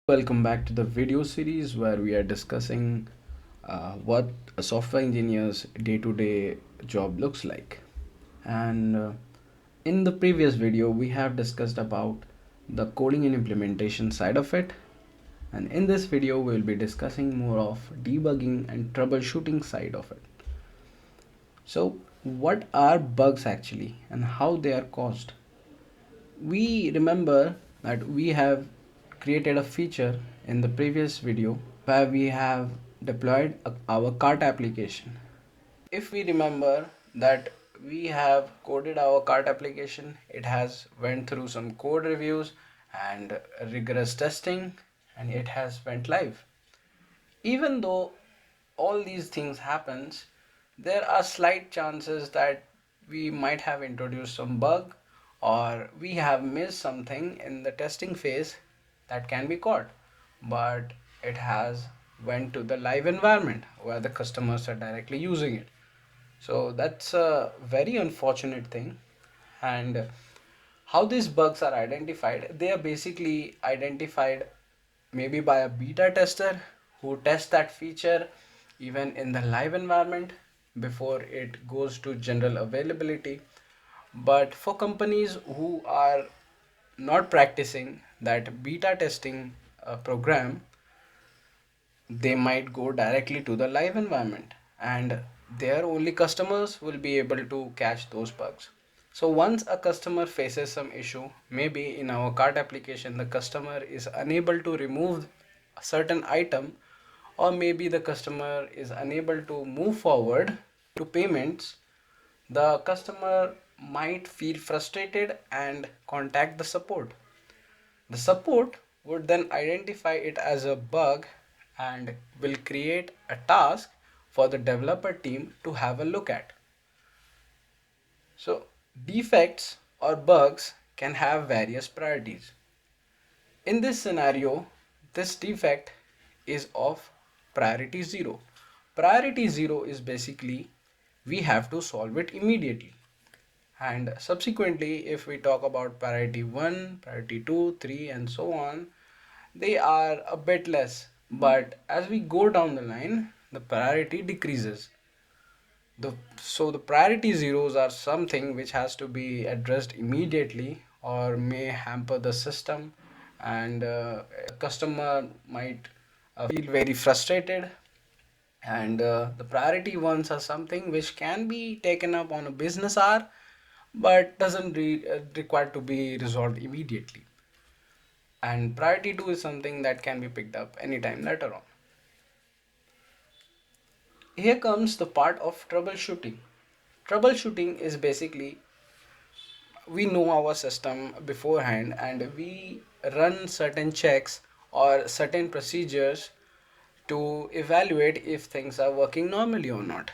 Welcome back to the video series where we are discussing what a software engineer's day-to-day job looks like. And in the previous video, we have discussed about the coding and implementation side of it. And in this video, we'll be discussing more of debugging and troubleshooting side of it. So, what are bugs actually and how they are caused? We remember that we have created a feature in the previous video where we have deployed our cart application. If we remember that we have coded our cart application, it has went through some code reviews and rigorous testing, and it has went live. Even though all these things happens, there are slight chances that we might have introduced some bug or we have missed something in the testing phase that can be caught, but it has went to the live environment where the customers are directly using it. So that's a very unfortunate thing. And how these bugs are identified, they are basically identified maybe by a beta tester who tests that feature even in the live environment before it goes to general availability. But for companies who are not practicing that beta testing program, they might go directly to the live environment and their only customers will be able to catch those bugs. So once a customer faces some issue, maybe in our cart application the customer is unable to remove a certain item, or maybe the customer is unable to move forward to payments, the customer might feel frustrated and contact the support. The support would then identify it as a bug and will create a task for the developer team to have a look at. So, defects or bugs can have various priorities. In this scenario, this defect is of priority 0. Priority 0 is basically we have to solve it immediately. And subsequently, if we talk about priority 1, priority 2, 3, and so on, they are a bit less. But as we go down the line, the priority decreases. So the priority zeros are something which has to be addressed immediately or may hamper the system, and a customer might feel very frustrated. And the priority ones are something which can be taken up on a business hour but doesn't require to be resolved immediately. And priority 2 is something that can be picked up anytime later on. Here comes the part of troubleshooting. Troubleshooting is basically we know our system beforehand and we run certain checks or certain procedures to evaluate if things are working normally or not.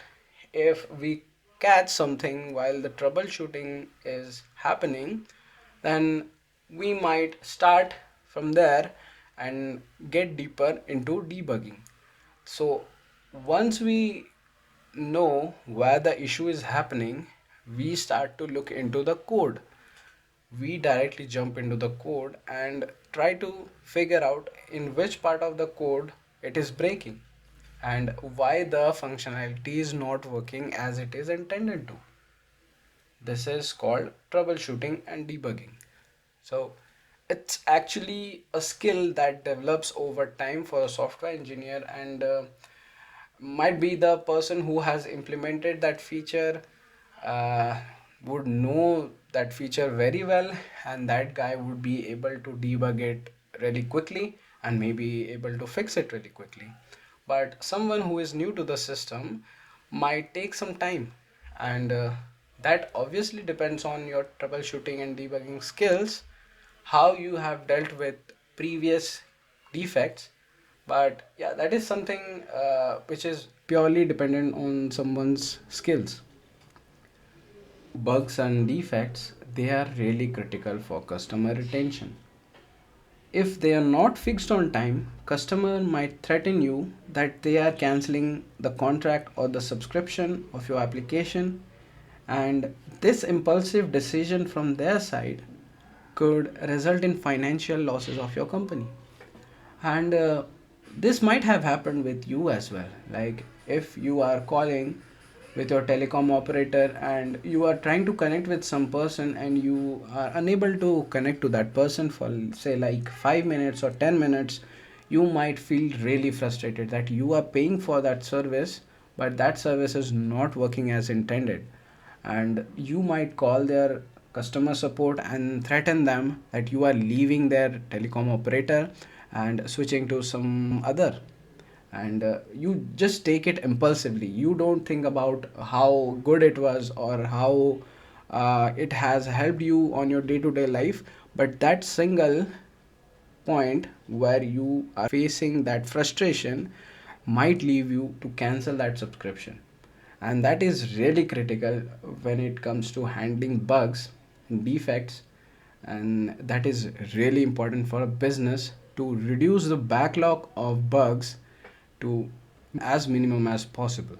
If we catch something while the troubleshooting is happening, then we might start from there and get deeper into debugging. So once we know where the issue is happening, we start to look into the code. We directly jump into the code and try to figure out in which part of the code it is breaking and why the functionality is not working as it is intended to. This is called troubleshooting and debugging. So it's actually a skill that develops over time for a software engineer, and might be the person who has implemented that feature uh, would know that feature very well, and that guy would be able to debug it really quickly and maybe able to fix it really quickly. But someone who is new to the system might take some time, and that obviously depends on your troubleshooting and debugging skills, how you have dealt with previous defects. But yeah, that is something which is purely dependent on someone's skills. Bugs and defects, they are really critical for customer retention. If they are not fixed on time, customer might threaten you that they are canceling the contract or the subscription of your application, and this impulsive decision from their side could result in financial losses of your company. And this might have happened with you as well. Like if you are calling with your telecom operator and you are trying to connect with some person and you are unable to connect to that person for say like 5 minutes or 10 minutes, you might feel really frustrated that you are paying for that service but that service is not working as intended. And you might call their customer support and threaten them that you are leaving their telecom operator and switching to some other. And you just take it impulsively. You don't think about how good it was or how it has helped you on your day-to-day life, but that single point where you are facing that frustration might leave you to cancel that subscription. And that is really critical when it comes to handling bugs and defects. And that is really important for a business to reduce the backlog of bugs to as minimum as possible.